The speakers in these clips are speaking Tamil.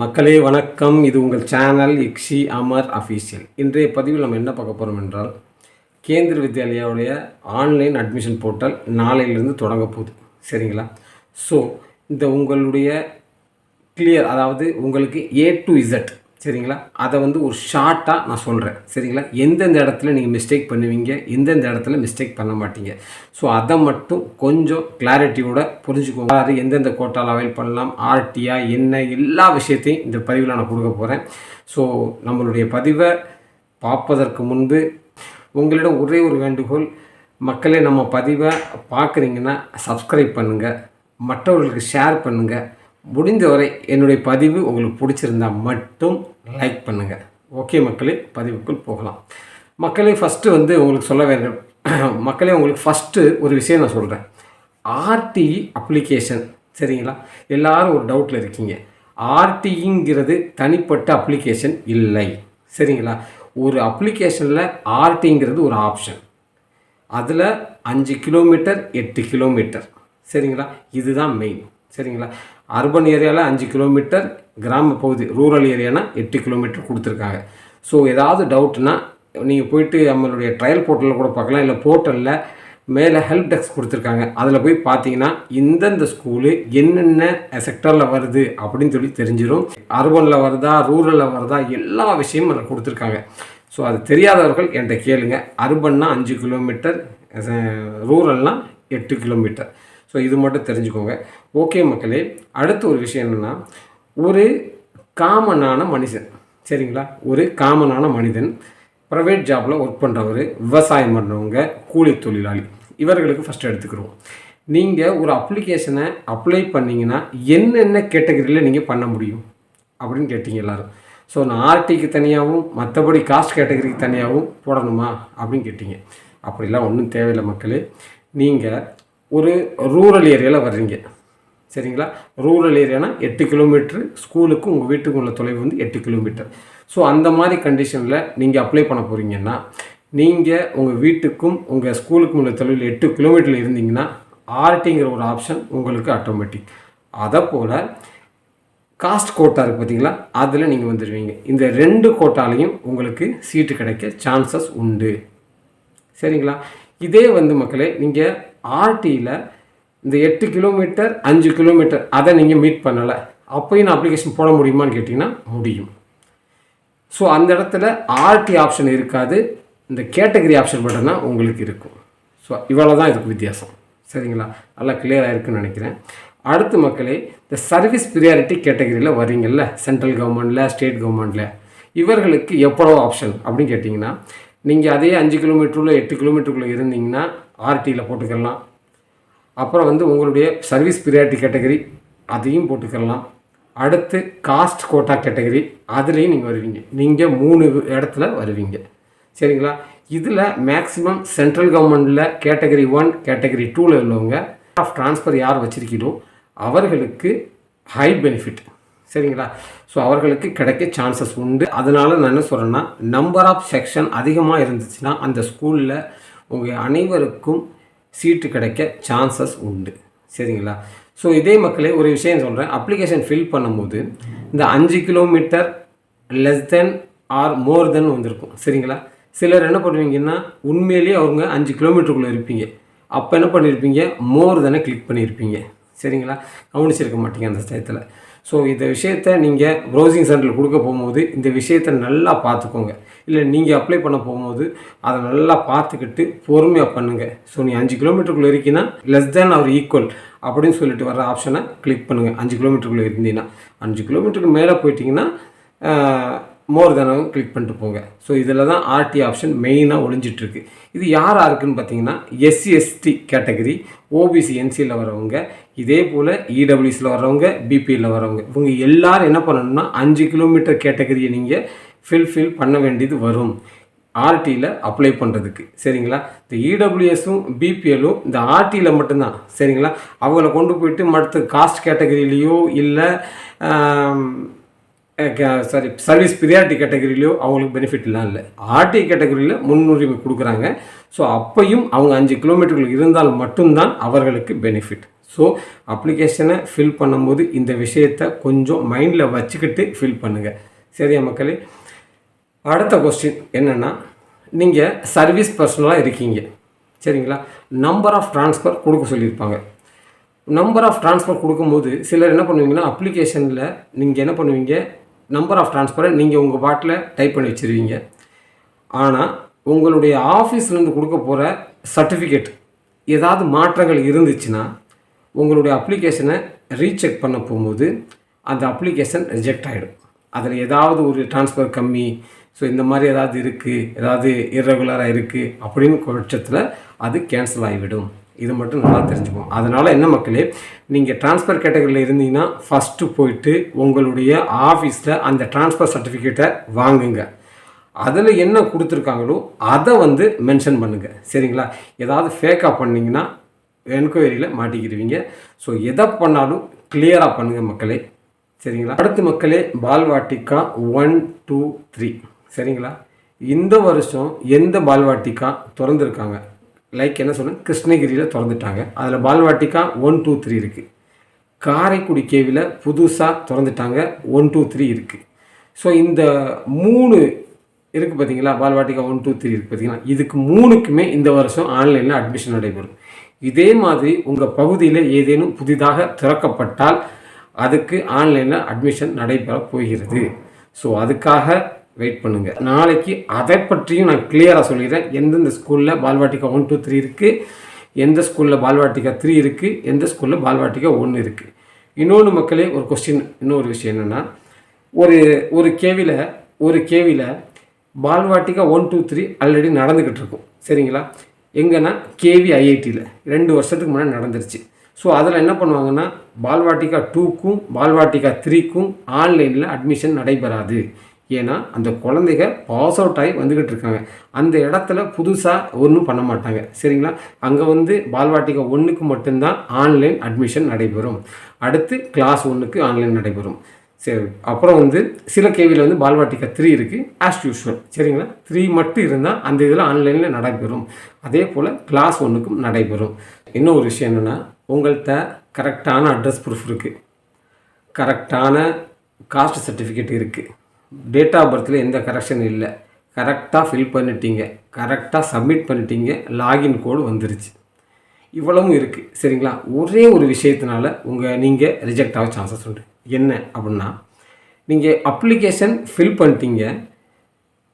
மக்களே வணக்கம். இது உங்கள் சேனல் இக்ஷி அமர் அஃபீஷியல். இன்றைய பதிவில் நம்ம என்ன பார்க்க போகிறோம் என்றால், கேந்திர வித்யாலயாவுடைய ஆன்லைன் அட்மிஷன் போர்ட்டல் நாளையிலிருந்து தொடங்க போகுது. சரிங்களா? ஸோ இந்த உங்களுடைய கிளியர், அதாவது உங்களுக்கு A to Z, சரிங்களா, அதை ஒரு ஷார்ட்டாக நான் சொல்கிறேன். சரிங்களா? எந்தெந்த இடத்துல நீங்கள் மிஸ்டேக் பண்ணுவீங்க, எந்தெந்த இடத்துல மிஸ்டேக் பண்ண மாட்டீங்க, ஸோ அதை மட்டும் கொஞ்சம் கிளாரிட்டியோட புரிஞ்சுக்கோங்க. அது எந்தெந்த கோட்டால் அவைல் பண்ணலாம், ஆர்டியா என்ன, எல்லா விஷயத்தையும் இந்த பதிவில் நான் கொடுக்க போகிறேன். ஸோ நம்மளுடைய பதிவை பார்ப்பதற்கு முன்பு உங்களிடம் ஒரே ஒரு வேண்டுகோள், மக்களே, நம்ம பதிவை பார்க்குறீங்கன்னா சப்ஸ்கிரைப் பண்ணுங்கள், மற்றவர்களுக்கு ஷேர் பண்ணுங்கள், முடிந்தவரை என்னுடைய பதிவு உங்களுக்கு பிடிச்சிருந்தால் மட்டும் லைக் பண்ணுங்கள். ஓகே மக்களே, பதிவுக்குள் போகலாம். மக்களே, ஃபஸ்ட்டு உங்களுக்கு சொல்ல வேண்டும். மக்களே, உங்களுக்கு ஃபஸ்ட்டு ஒரு விஷயம் நான் சொல்கிறேன். ஆர்டிஇ அப்ளிகேஷன், சரிங்களா? எல்லோரும் ஒரு டவுட்டில் இருக்கீங்க. ஆர்டிஇங்கிறது தனிப்பட்ட அப்ளிகேஷன் இல்லை. சரிங்களா? ஒரு அப்ளிகேஷனில் ஆர்டிங்கிறது ஒரு ஆப்ஷன். அதில் 5 கிலோமீட்டர் 8 கிலோமீட்டர், சரிங்களா? இதுதான் மெயின். சரிங்களா? அர்பன் ஏரியாவில் 5 கிலோமீட்டர், கிராம பகுதி ரூரல் ஏரியானா 8 கிலோமீட்டர் கொடுத்துருக்காங்க. ஸோ ஏதாவது டவுட்னா நீங்கள் போயிட்டு நம்மளுடைய ட்ரையல் போர்ட்டலில் கூட பார்க்கலாம், இல்லை போர்ட்டலில் மேலே ஹெல்ப் டெஸ்க் கொடுத்துருக்காங்க, அதில் போய் பார்த்தீங்கன்னா இந்தந்த ஸ்கூலு என்னென்ன செக்டரில் வருது அப்படின்னு சொல்லி தெரிஞ்சிடும். அர்பனில் வருதா, ரூரலில் வருதா, எல்லா விஷயமும் அதில் கொடுத்துருக்காங்க. ஸோ அது தெரியாதவர்கள் என்கிட்ட கேளுங்க. அர்பன்னா 5 கிலோமீட்டர், ரூரல்னால் 8 கிலோமீட்டர். ஸோ இது மட்டும் தெரிஞ்சுக்கோங்க. ஓகே மக்களே, அடுத்த ஒரு விஷயம் என்னென்னா, ஒரு காமனான மனுஷன், சரிங்களா, ஒரு காமனான மனிதன், ப்ரைவேட் ஜாபில் ஒர்க் பண்ணுறவர், விவசாயம் பண்ணுறவங்க, கூலி தொழிலாளி, இவர்களுக்கு ஃபஸ்ட்டு எடுத்துக்கிறோம். நீங்கள் ஒரு அப்ளிகேஷனை அப்ளை பண்ணிங்கன்னா என்னென்ன கேட்டகரியில் நீங்கள் பண்ண முடியும் அப்படின்னு கேட்டிங்க எல்லோரும். ஸோ நான் ஆர்டிக்கு தனியாகவும் மற்றபடி காஸ்ட் கேட்டகரிக்கு தனியாகவும் போடணுமா அப்படின்னு கேட்டிங்க. அப்படிலாம் ஒன்றும் தேவையில்லை மக்களே. நீங்கள் ஒரு ரூரல் ஏரியாவில் வர்றீங்க, சரிங்களா? ரூரல் ஏரியானா 8 கிலோமீட்ரு, ஸ்கூலுக்கும் உங்கள் வீட்டுக்கு உள்ள தொலைவு 8 கிலோமீட்டர். ஸோ அந்த மாதிரி கண்டிஷனில் நீங்கள் அப்ளை பண்ண போகிறீங்கன்னா, நீங்கள் உங்கள் வீட்டுக்கும் உங்கள் ஸ்கூலுக்கும் உள்ள தொலைவில் 8 கிலோமீட்டரில் இருந்தீங்கன்னா ஆர்டிங்கிற ஒரு ஆப்ஷன் உங்களுக்கு ஆட்டோமேட்டிக். அதை போல் காஸ்ட் கோட்டா இருக்குது பார்த்தீங்களா, அதில் நீங்கள் வந்துடுவீங்க. இந்த 2 கோட்டாலையும் உங்களுக்கு சீட்டு கிடைக்க சான்சஸ் உண்டு. சரிங்களா? இதே மக்களே, நீங்கள் ஆர்டியில் இந்த 8 கிலோமீட்டர் 5 கிலோமீட்டர் அதை நீங்கள் மீட் பண்ணலை, அப்போயும் நான் அப்ளிகேஷன் போட முடியுமான்னு கேட்டிங்கன்னா முடியும். ஸோ அந்த இடத்துல ஆர்டி ஆப்ஷன் இருக்காது, இந்த கேட்டகரி ஆப்ஷன் மட்டும்தான் உங்களுக்கு இருக்கும். ஸோ இவ்வளோ தான் இதுக்கு வித்தியாசம். சரிங்களா? நல்லா கிளியராக இருக்குன்னு நினைக்கிறேன். அடுத்து மக்களே, இந்த சர்வீஸ் ப்ரியாரிட்டி கேட்டகரியில் வரீங்கள்ல, சென்ட்ரல் கவர்மெண்ட்டில், ஸ்டேட் கவர்மெண்ட்டில், இவர்களுக்கு எவ்வளோ ஆப்ஷன் அப்படின்னு கேட்டிங்கன்னா, நீங்கள் அதே 5 கிலோமீட்டருக்குள்ளே 8 கிலோமீட்டருக்குள்ளே இருந்தீங்கன்னா ஆர்டியில் போட்டுக்கலாம். அப்புறம் உங்களுடைய சர்வீஸ் ப்ரியாரிட்டி கேட்டகரி அதையும் போட்டுக்கலாம். அடுத்து காஸ்ட் கோட்டா கேட்டகரி, அதுலேயும் நீங்கள் வருவீங்க. நீங்கள் 3 இடத்துல வருவீங்க. சரிங்களா? இதில் மேக்ஸிமம் சென்ட்ரல் கவர்மெண்ட்டில் கேட்டகரி 1 கேட்டகரி 2ல் உள்ளவங்க ஆஃப் ட்ரான்ஸ்ஃபர் யார் வச்சுருக்கீங்களோ அவர்களுக்கு ஹை பெனிஃபிட். சரிங்களா? ஸோ அவர்களுக்கு கிடைக்க சான்சஸ் உண்டு. அதனால் நான் என்ன சொல்கிறேன்னா, நம்பர் ஆஃப் செக்ஷன் அதிகமாக இருந்துச்சுன்னா அந்த ஸ்கூலில் உங்கள் அனைவருக்கும் சீட்டு கிடைக்க சான்சஸ் உண்டு. சரிங்களா? ஸோ இதே மக்களே, ஒரு விஷயம் சொல்கிறேன். அப்ளிகேஷன் ஃபில் பண்ணும்போது இந்த 5 கிலோமீட்டர் லெஸ் தென் ஆர் மோர் தென் வந்திருக்கும். சரிங்களா? சிலர் என்ன பண்ணுவீங்கன்னா, உண்மையிலேயே அவங்க 5 கிலோமீட்டருக்குள்ளே இருப்பீங்க, அப்போ என்ன பண்ணியிருப்பீங்க, மோர் தெனை கிளிக் பண்ணியிருப்பீங்க. சரிங்களா? கவனிச்சிருக்க மாட்டீங்க அந்த டயத்தில். ஸோ இந்த விஷயத்தை நீங்கள் ப்ரௌசிங் சென்டரில் கொடுக்க போகும்போது இந்த விஷயத்தை நல்லா பார்த்துக்கோங்க. இல்லை நீங்கள் அப்ளை பண்ண போகும்போது அதை நல்லா பார்த்துக்கிட்டு பொறுமையாக பண்ணுங்கள். ஸோ நீ 5 கிலோமீட்டருக்குள்ளே இருக்கீங்கன்னா லெஸ் தேன் அவர் ஈக்குவல் அப்படின்னு சொல்லிட்டு வர ஆப்ஷனை கிளிக் பண்ணுங்கள். 5 கிலோமீட்டருக்குள்ளே இருந்தீங்கன்னா, 5 கிலோமீட்டருக்கு மேலே போயிட்டீங்கன்னா மோர் தேனாகவும் கிளிக் பண்ணிட்டு போங்க. ஸோ இதில் தான் ஆர்டி ஆப்ஷன் மெயினாக ஒழிஞ்சிட்ருக்கு. இது யாராக இருக்குதுன்னு பார்த்தீங்கன்னா, எஸ்சி எஸ்டி கேட்டகரி, ஓபிசி என்சியில் வரவங்க, இதே போல் இடபிள்யூஸில் வர்றவங்க, பிபியில் வரவங்க, இவங்க எல்லோரும் என்ன பண்ணணும்னா 5 கிலோமீட்டர் கேட்டகரியை நீங்கள் ஃபில் பண்ண வேண்டியது வரும் ஆர்டியில் அப்ளை பண்ணுறதுக்கு. சரிங்களா? இந்த இடபிள்யூஎஸும் பிபிஎல்லும் இந்த ஆர்டியில் மட்டும்தான். சரிங்களா? அவங்கள கொண்டு போயிட்டு மற்ற காஸ்ட் கேட்டகரியிலையோ இல்லை சர்வீஸ் ப்ரியாரிட்டி கேட்டகரியிலையோ அவங்களுக்கு பெனிஃபிட்லாம் இல்லை. ஆர்டி கேட்டகரியில் முன்னுரிமை கொடுக்குறாங்க. ஸோ அப்பையும் அவங்க 5 கிலோமீட்டர்கள் இருந்தால் மட்டும்தான் அவர்களுக்கு பெனிஃபிட். ஸோ அப்ளிகேஷனை ஃபில் பண்ணும்போது இந்த விஷயத்தை கொஞ்சம் மைண்டில் வச்சுக்கிட்டு ஃபில் பண்ணுங்கள். சரியா மக்களே? அடுத்த கொஸ்டின் என்னென்னா, நீங்கள் சர்வீஸ் பர்சனலாக இருக்கீங்க, சரிங்களா? நம்பர் ஆஃப் ட்ரான்ஸ்ஃபர் கொடுக்க சொல்லியிருப்பாங்க. நம்பர் ஆஃப் ட்ரான்ஸ்ஃபர் கொடுக்கும்போது சிலர் என்ன பண்ணுவீங்கன்னா, அப்ளிகேஷனில் நீங்கள் என்ன பண்ணுவீங்க, நம்பர் ஆஃப் ட்ரான்ஸ்ஃபரை நீங்கள் உங்கள் பாட்டில் டைப் பண்ணி வச்சுருவீங்க. ஆனால் உங்களுடைய ஆஃபீஸ்லேருந்து கொடுக்க போகிற சர்டிஃபிகேட் ஏதாவது மாற்றங்கள் இருந்துச்சுன்னா உங்களுடைய அப்ளிகேஷனை ரீசெக் பண்ண போகும்போது அந்த அப்ளிகேஷன் ரிஜெக்ட் ஆகிடும். அதில் ஏதாவது ஒரு ட்ரான்ஸ்ஃபர் கம்மி, ஸோ இந்த மாதிரி ஏதாவது இருக்குது, ஏதாவது இர்ரெகுலராக இருக்குது அப்படின்னு பட்சத்தில் அது கேன்சல் ஆகிவிடும். இது மட்டும் நல்லா தெரிஞ்சுக்கணும். அதனால் என்ன மக்களே, நீங்கள் ட்ரான்ஸ்ஃபர் கேட்டகரியில் இருந்தீங்கன்னா ஃபஸ்ட்டு போயிட்டு உங்களுடைய ஆஃபீஸில் அந்த ட்ரான்ஸ்ஃபர் சர்டிஃபிகேட்டை வாங்குங்க. அதில் என்ன கொடுத்துருக்காங்களோ அதை மென்ஷன் பண்ணுங்கள், சரிங்களா? ஏதாவது ஃபேக்காக பண்ணிங்கன்னா என்கொயரியில் மாட்டிக்கிடுவீங்க. ஸோ எதை பண்ணாலும் கிளியராக பண்ணுங்கள் மக்களே, சரிங்களா? அடுத்து மக்களே, பால்வாட்டிகா 1, 2, 3, சரிங்களா? இந்த வருஷம் எந்த பால்வாட்டிகா திறந்துருக்காங்க, லைக் என்ன சொன்னேன், கிருஷ்ணகிரியில் திறந்துட்டாங்க. அதில் பால்வாட்டிகா 1, 2, 3 இருக்குது. காரைக்குடி கேவியில் புதுசாக திறந்துட்டாங்க, 1, 2, 3 இருக்குது. ஸோ இந்த 3 இருக்குது பார்த்தீங்களா, பால்வாட்டிகா 1, 2, 3 இருக்குது பார்த்தீங்களா. இதுக்கு 3க்குமே இந்த வருஷம் ஆன்லைனில் அட்மிஷன் நடைபெறும். இதே மாதிரி உங்கள் பகுதியில் ஏதேனும் புதிதாக திறக்கப்பட்டால் அதுக்கு ஆன்லைனில் அட்மிஷன் நடைபெற போகிறது. ஸோ அதுக்காக வெயிட் பண்ணுங்கள். நாளைக்கு அதை பற்றியும் நான் கிளியராக சொல்லிடுறேன். எந்தெந்த ஸ்கூலில் பால்வாட்டிகா 1, 2, 3 இருக்குது, எந்த ஸ்கூலில் பால்வாட்டிகா 3 இருக்குது, எந்த ஸ்கூலில் பால்வாட்டிகா 1 இருக்குது. இன்னொன்று மக்களே, ஒரு கொஸ்டின், இன்னொரு விஷயம் என்னென்னா, ஒரு கேவியில் பால்வாட்டிகா 1, 2, 3 ஆல்ரெடி நடந்துக்கிட்டு இருக்கும், சரிங்களா? எங்கன்னா கேவி ஐஐடியில் 2 வருஷத்துக்கு முன்னாடி நடந்துருச்சு. ஸோ அதில் என்ன பண்ணுவாங்கன்னா, பால்வாட்டிகா 2க்கும் பால்வாட்டிகா 3க்கும் ஆன்லைனில் அட்மிஷன் நடைபெறாது. ஏன்னா அந்த குழந்தைங்க பாஸ் அவுட் ஆகி வந்துக்கிட்டு இருக்காங்க. அந்த இடத்துல புதுசாக ஒன்றும் பண்ண மாட்டாங்க, சரிங்களா? அங்கே பால்வாட்டிகா 1க்கு மட்டும்தான் ஆன்லைன் அட்மிஷன் நடைபெறும். அடுத்து கிளாஸ் 1க்கு ஆன்லைன் நடைபெறும். சரி, அப்புறம் சில கேவியில் பால்வாட்டிகா 3 இருக்குது ஆஸ் யூஷுவல், சரிங்களா? 3 மட்டும் இருந்தால் அந்த இதில் ஆன்லைனில் நடைபெறும். அதே போல் கிளாஸ் 1க்கும் நடைபெறும். இன்னும் ஒரு விஷயம் என்னென்னா, உங்கள்கிட்ட கரெக்டான அட்ரஸ் ப்ரூஃப் இருக்குது, கரெக்டான காஸ்ட் சர்டிஃபிகேட் இருக்குது, டேட் ஆஃப் பர்த்தில் எந்த கரெக்ஷன் இல்லை, கரெக்டாக ஃபில் பண்ணிட்டீங்க, கரெக்டாக சப்மிட் பண்ணிட்டீங்க, லாகின் கோடு வந்துருச்சு, இவ்வளவும் இருக்குது, சரிங்களா? ஒரே ஒரு விஷயத்தினால நீங்கள் ரிஜெக்ட் ஆக சான்சஸ் உண்டு. என்ன அப்படின்னா, நீங்கள் அப்ளிகேஷன் ஃபில் பண்ணிட்டீங்க,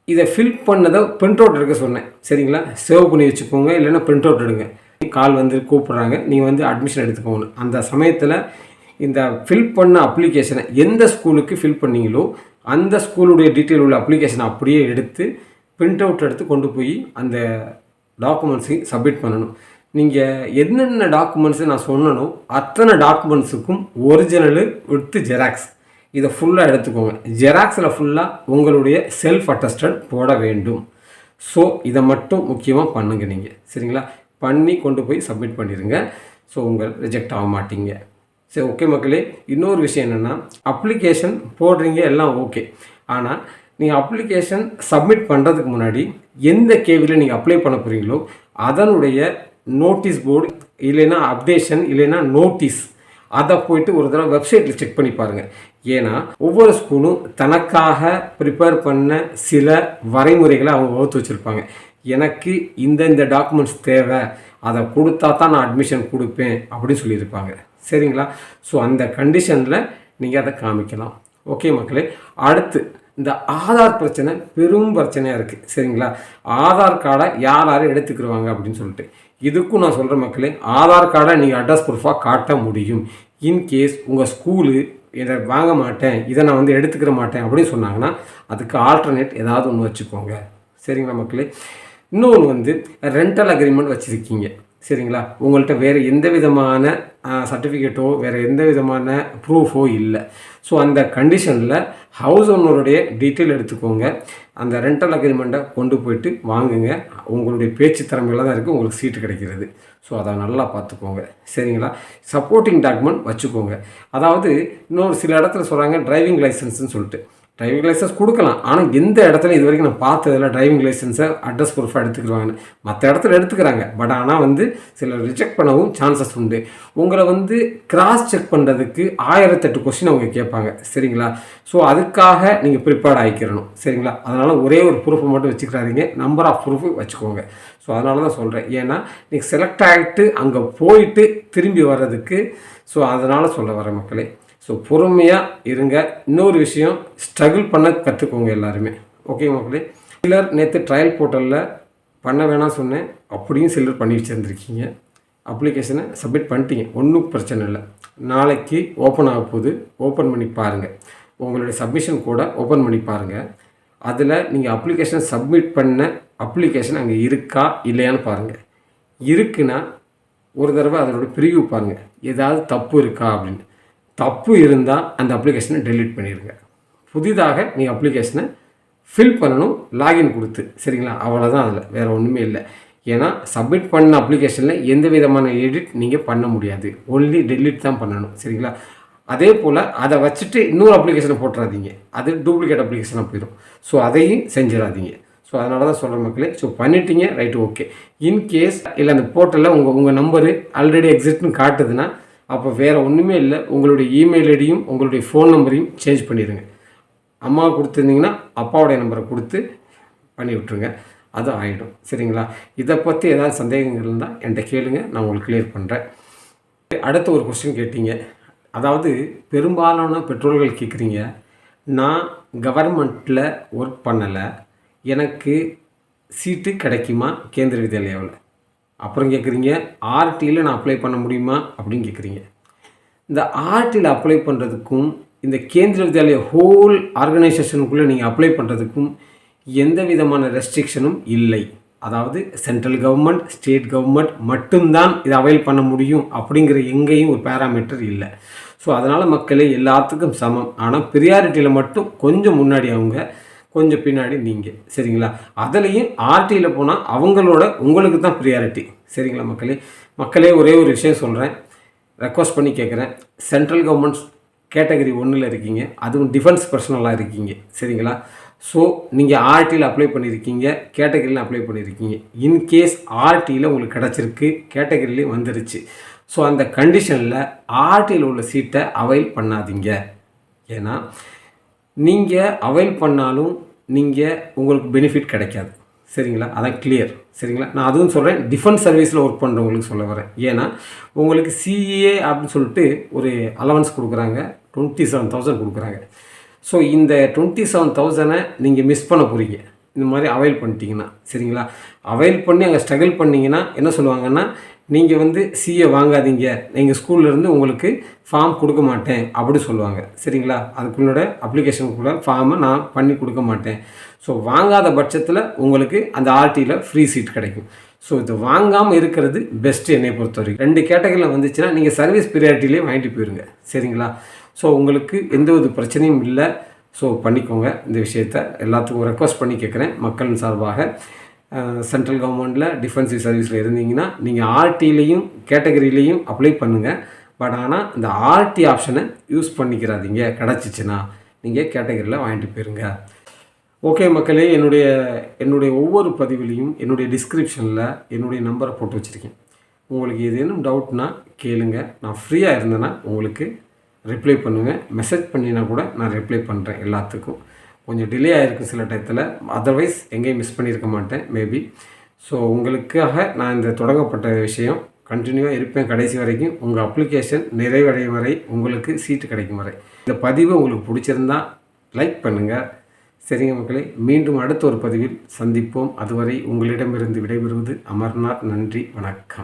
இதை ஃபில் பண்ணதை பிரிண்ட் அவுட் எடுக்க சொன்னேன், சரிங்களா? சேவ் பண்ணி வச்சுக்கோங்க, இல்லைன்னா பிரிண்ட் அவுட் எடுங்க. கால் கூப்பிட்றாங்க, நீங்கள் அட்மிஷன் எடுத்துக்கோங்க. அந்த சமயத்தில் இந்த ஃபில் பண்ண அப்ளிகேஷனை எந்த ஸ்கூலுக்கு ஃபில் பண்ணீங்களோ அந்த ஸ்கூலுடைய டீட்டெயில் உள்ள அப்ளிகேஷனை அப்படியே எடுத்து பிரிண்ட் அவுட் எடுத்து கொண்டு போய் அந்த டாக்குமெண்ட்ஸையும் சப்மிட் பண்ணணும். நீங்கள் என்னென்ன டாக்குமெண்ட்ஸை நான் சொன்னனோ அத்தனை டாக்குமெண்ட்ஸுக்கும் ஒரிஜினலு வித் ஜெராக்ஸ் இதை ஃபுல்லாக எடுத்துக்கோங்க. ஜெராக்ஸில் ஃபுல்லாக உங்களுடைய செல்ஃப் அட்டஸ்டட் போட வேண்டும். ஸோ இதை மட்டும் முக்கியமாக பண்ணுங்க நீங்கள், சரிங்களா? பண்ணி கொண்டு போய் சப்மிட் பண்ணிடுங்க. ஸோ உங்கள் ரிஜெக்ட் ஆக மாட்டீங்க. சரி, ஓகே மக்களே. இன்னொரு விஷயம் என்னென்னா, அப்ளிகேஷன் போடுறீங்க எல்லாம் ஓகே, ஆனால் நீங்கள் அப்ளிகேஷன் சப்மிட் பண்ணுறதுக்கு முன்னாடி எந்த கேவியில் நீங்கள் அப்ளை பண்ண போகிறீங்களோ அதனுடைய நோட்டீஸ் போர்டு இல்லைன்னா அப்டேஷன் இல்லைன்னா நோட்டீஸ் அதை போய்ட்டு ஒரு தடவை வெப்சைட்டில் செக் பண்ணி பாருங்கள். ஏன்னா ஒவ்வொரு ஸ்கூலும் தனக்காக ப்ரிப்பேர் பண்ண சில வரைமுறைகளை அவங்க வகுத்து வச்சுருப்பாங்க. எனக்கு இந்த டாக்குமெண்ட்ஸ் தேவை, அதை கொடுத்தா தான் நான் அட்மிஷன் கொடுப்பேன் அப்படின்னு சொல்லியிருப்பாங்க, சரிங்களா? ஸோ அந்த கண்டிஷனில் நீங்கள் அதை காமிக்கலாம். ஓகே மக்களே. அடுத்து இந்த ஆதார் பிரச்சனை பெரும் பிரச்சனையாக இருக்குது, சரிங்களா? ஆதார் கார்டை யார் எடுத்துக்கிடுவாங்க அப்படின்னு சொல்லிட்டு இதுக்கும் நான் சொல்கிறேன் மக்களே, ஆதார் கார்டை நீங்கள் அட்ரஸ் ப்ரூஃபாக காட்ட முடியும். இன்கேஸ் உங்கள் ஸ்கூலு இதை வாங்க மாட்டேன், இதை நான் எடுத்துக்கிற மாட்டேன் அப்படின்னு சொன்னாங்கன்னா அதுக்கு ஆல்டர்னேட் ஏதாவது ஒன்று வச்சுக்கோங்க, சரிங்களா மக்களே? இன்னொன்று ரெண்டல் அக்ரிமெண்ட் வச்சுருக்கீங்க, சரிங்களா? உங்கள்கிட்ட வேறு எந்த விதமான சர்டிஃபிகேட்டோ வேறு எந்த விதமான ப்ரூஃபோ இல்லை. ஸோ அந்த கண்டிஷனில் ஹவுஸ் ஓனருடைய டீட்டெயில் எடுத்துக்கோங்க, அந்த ரெண்டல் அக்ரிமெண்ட்டை கொண்டு போயிட்டு வாங்குங்க. உங்களுடைய பேச்சு திறமையில் தான் இருக்குது உங்களுக்கு சீட்டு கிடைக்கிறது. ஸோ அதை நல்லா பார்த்துக்கோங்க, சரிங்களா? சப்போர்ட்டிங் டாக்குமெண்ட் வச்சுக்கோங்க. அதாவது இன்னொரு சில இடத்துல சொல்கிறாங்க டிரைவிங் லைசன்ஸ்ன்னு சொல்லிட்டு, டிரைவிங் லைசன்ஸ் கொடுக்கலாம். ஆனால் எந்த இடத்துல இது வரைக்கும் நான் பார்த்ததில்ல டிரைவிங் லைசன்ஸை அட்ரஸ் ப்ரூஃபாக எடுத்துக்கிடுவாங்கன்னு. மற்ற இடத்துல எடுத்துக்கிறாங்க. பட் ஆனால் வந்து சிலர் ரிஜெக்ட் பண்ணவும் சான்சஸ் உண்டு. உங்களை வந்து கிராஸ் செக் பண்ணுறதுக்கு 1008 கொஸ்டின் அவங்க கேட்பாங்க. சரிங்களா? ஸோ அதுக்காக நீங்கள் ப்ரிப்பேர்ட் ஆகிக்கிறணும். சரிங்களா? அதனால் ஒரே ஒரு ப்ரூஃபை மட்டும் வச்சுக்கிறாதீங்க. நம்பர் ஆஃப் ப்ரூஃபு வச்சுக்கோங்க. ஸோ அதனால தான் சொல்கிறேன். ஏன்னா நீங்கள் செலக்ட் ஆகிட்டு அங்கே போயிட்டு திரும்பி வர்றதுக்கு ஸோ அதனால் சொல்ல வரேன் மக்களே. ஸோ பொறுமையாக இருங்க. இன்னொரு விஷயம், ஸ்ட்ரகிள் பண்ண கற்றுக்கோங்க எல்லாருமே. ஓகே மக்களே. சிலர் நேற்று ட்ரையல் போர்ட்டலில் பண்ண வேணாம் சொன்னேன், அப்படியும் சிலர் பண்ணி வச்சுருந்துருக்கீங்க. அப்ளிகேஷனை சப்மிட் பண்ணிட்டீங்க, ஒன்றும் பிரச்சனை இல்லை. நாளைக்கு ஓப்பன் ஆக போகுது, ஓப்பன் பண்ணி பாருங்கள். உங்களுடைய சப்மிஷன் கூட ஓப்பன் பண்ணி பாருங்கள். அதில் நீங்கள் அப்ளிகேஷன் சப்மிட் பண்ண அப்ளிகேஷன் அங்கே இருக்கா இல்லையான்னு பாருங்கள். இருக்குன்னா ஒரு தடவை அதோட ப்ரிவ்யூ பாருங்கள், ஏதாவது தப்பு இருக்கா அப்படின்னு. தப்பு இருந்தால் அந்த அப்ளிகேஷனை டெலீட் பண்ணிடுங்க. புதிதாக நீங்கள் அப்ளிகேஷனை ஃபில் பண்ணணும், லாகின் கொடுத்து. சரிங்களா? அவ்வளோதான், அதில் வேறு ஒன்றுமே இல்லை. ஏன்னா சப்மிட் பண்ண அப்ளிகேஷனில் எந்த விதமான எடிட் நீங்கள் பண்ண முடியாது, ஒன்லி டெலீட் தான் பண்ணணும். சரிங்களா? அதே போல் அதை வச்சுட்டு இன்னொரு அப்ளிகேஷனை போட்டுறாதீங்க, அது டூப்ளிகேட் அப்ளிகேஷனாக போயிடும். ஸோ அதையும் செஞ்சிடாதீங்க. ஸோ அதனால தான் சொல்கிற மக்களே. ஸோ பண்ணிட்டீங்க, ரைட்டு, ஓகே. இன்கேஸ் இல்லை அந்த போர்ட்டலில் உங்கள் நம்பரு ஆல்ரெடி எக்ஸிட்னு காட்டுதுன்னா அப்போ வேறு ஒன்றுமே இல்லை, உங்களுடைய இமெயில் ஐடியும் உங்களுடைய ஃபோன் நம்பரையும் சேஞ்ச் பண்ணிடுங்க. அம்மா கொடுத்துருந்தீங்கன்னா அப்பாவுடைய நம்பரை கொடுத்து பண்ணி விட்ருங்க, அது ஆகிடும். சரிங்களா? இதை பற்றி ஏதாவது சந்தேகங்கள் இருந்தால் என்கிட்ட கேளுங்க, நான் உங்களுக்கு கிளியர் பண்ணுறேன். அடுத்த ஒரு கொஸ்டின் கேட்டீங்க. அதாவது பெரும்பாலான பெற்றோர்கள் கேட்குறீங்க, நான் கவர்மெண்ட்டில் ஒர்க் பண்ணலை, எனக்கு சீட்டு கிடைக்குமா கேந்திர வித்யாலயாவில்? அப்புறம் கேட்குறீங்க, ஆர்டியில் நான் அப்ளை பண்ண முடியுமா அப்படின்னு கேட்குறீங்க. இந்த ஆர்டியில் அப்ளை பண்ணுறதுக்கும் இந்த கேந்திர வித்யாலயா ஹோல் ஆர்கனைசேஷனுக்குள்ளே நீங்கள் அப்ளை பண்ணுறதுக்கும் எந்த விதமான ரெஸ்ட்ரிக்ஷனும் இல்லை. அதாவது சென்ட்ரல் கவர்மெண்ட், ஸ்டேட் கவர்மெண்ட் மட்டும்தான் இதை அவைல் பண்ண முடியும் அப்படிங்கிற எங்கேயும் ஒரு பேராமீட்டர் இல்லை. ஸோ அதனால் மக்களே எல்லாத்துக்கும் சமம். ஆனால் ப்ரியாரிட்டியில் மட்டும் கொஞ்சம் முன்னாடி அவங்க, கொஞ்சம் பின்னாடி நீங்கள். சரிங்களா? அதுலேயும் ஆர்டியில் போனால் உங்களுக்கு தான் ப்ரியாரிட்டி. சரிங்களா மக்களே ஒரே ஒரு விஷயம் சொல்கிறேன், ரெக்வஸ்ட் பண்ணி கேட்குறேன். சென்ட்ரல் கவர்மெண்ட்ஸ் கேட்டகரி 1ல் இருக்கீங்க, அதுவும் டிஃபென்ஸ் பர்சனலாக இருக்கீங்க. சரிங்களா? ஸோ நீங்கள் ஆர்டியில் அப்ளை பண்ணியிருக்கீங்க, கேட்டகரியில் அப்ளை பண்ணியிருக்கீங்க. இன்கேஸ் ஆர்டியில் உங்களுக்கு கிடச்சிருக்கு, கேட்டகரியிலையும் வந்துருச்சு. ஸோ அந்த கண்டிஷனில் ஆர்டியில் உள்ள சீட்டை அவைல் பண்ணாதீங்க. ஏன்னா நீங்கள் அவைல் பண்ணாலும் உங்களுக்கு பெனிஃபிட் கிடைக்காது. சரிங்களா? அதான் கிளியர். சரிங்களா? நான் அதுவும் சொல்கிறேன், டிஃபென்ஸ் சர்வீஸில் ஒர்க் பண்ணுறவங்களுக்கு சொல்ல வரேன். ஏன்னா உங்களுக்கு சிஏ அப்படின்னு சொல்லிட்டு ஒரு அலவன்ஸ் கொடுக்குறாங்க, 27,000 கொடுக்குறாங்க. ஸோ இந்த 27,000 நீங்கள் மிஸ் பண்ண போகிறீங்க இந்த மாதிரி அவைல் பண்ணிட்டீங்கன்னா. சரிங்களா? அவைல் பண்ணி அங்கே ஸ்ட்ரகிள் பண்ணிங்கன்னா என்ன சொல்லுவாங்கன்னா, நீங்கள் சிஏ வாங்காதீங்க, எங்கள் ஸ்கூல்லேருந்து உங்களுக்கு ஃபார்ம் கொடுக்க மாட்டேன் அப்படி சொல்லுவாங்க. சரிங்களா? அதுக்குள்ளோட அப்ளிகேஷனுக்குள்ள ஃபார்மை நான் பண்ணி கொடுக்க மாட்டேன். ஸோ வாங்காத பட்சத்தில் உங்களுக்கு அந்த ஆர்டியில் ஃப்ரீ சீட் கிடைக்கும். ஸோ இது வாங்காமல் இருக்கிறது பெஸ்ட்டு என்னை பொறுத்த வரைக்கும். 2 கேட்டகரியில் வந்துச்சுன்னா நீங்கள் சர்வீஸ் ப்ரியாரிட்டிலே வாங்கிட்டு போயிருங்க. சரிங்களா? ஸோ உங்களுக்கு எந்த ஒரு பிரச்சனையும் இல்லை. ஸோ பண்ணிக்கோங்க. இந்த விஷயத்த எல்லாத்துக்கும் ரெக்வஸ்ட் பண்ணி கேட்குறேன் மக்களின் சார்பாக. சென்ட்ரல் கவர்மெண்ட்டில் டிஃபென்சிவ் சர்வீஸில் இருந்தீங்கன்னா நீங்கள் ஆர்டிலையும் கேட்டகரியிலையும் அப்ளை பண்ணுங்கள். பட் ஆனால் இந்த ஆர்டி ஆப்ஷனை யூஸ் பண்ணிக்கிறாதீங்க. கிடச்சிச்சின்னா நீங்கள் கேட்டகரியில் வாங்கிட்டு போயிருங்க. ஓகே மக்களே, என்னுடைய ஒவ்வொரு பதிவிலையும் என்னுடைய டிஸ்கிரிப்ஷனில் என்னுடைய நம்பரை போட்டு வச்சுருக்கேன். உங்களுக்கு ஏதேனும் டவுட்னா கேளுங்க. நான் ஃப்ரீயாக இருந்தேன்னா உங்களுக்கு ரிப்ளை பண்ணுவேன். மெசேஜ் பண்ணினா கூட நான் ரிப்ளை பண்ணுறேன் எல்லாத்துக்கும். கொஞ்சம் டிலே ஆகிருக்கு சில டயத்தில், அதர்வைஸ் எங்கேயும் மிஸ் பண்ணியிருக்க மாட்டேன் மேபி. ஸோ உங்களுக்காக நான் இந்த தொடங்கப்பட்ட விஷயம் கண்டினியூவாக இருப்பேன் கடைசி வரைக்கும். உங்கள் அப்ளிகேஷன் நிறைவடையும் வரை, உங்களுக்கு சீட்டு கிடைக்கும் வரை. இந்த பதிவு உங்களுக்கு பிடிச்சிருந்தா லைக் பண்ணுங்கள். சரிங்க மக்களே, மீண்டும் அடுத்த ஒரு பதிவில் சந்திப்போம். அதுவரை உங்களிடமிருந்து விடைபெறுவது அமர்நாத். நன்றி, வணக்கம்.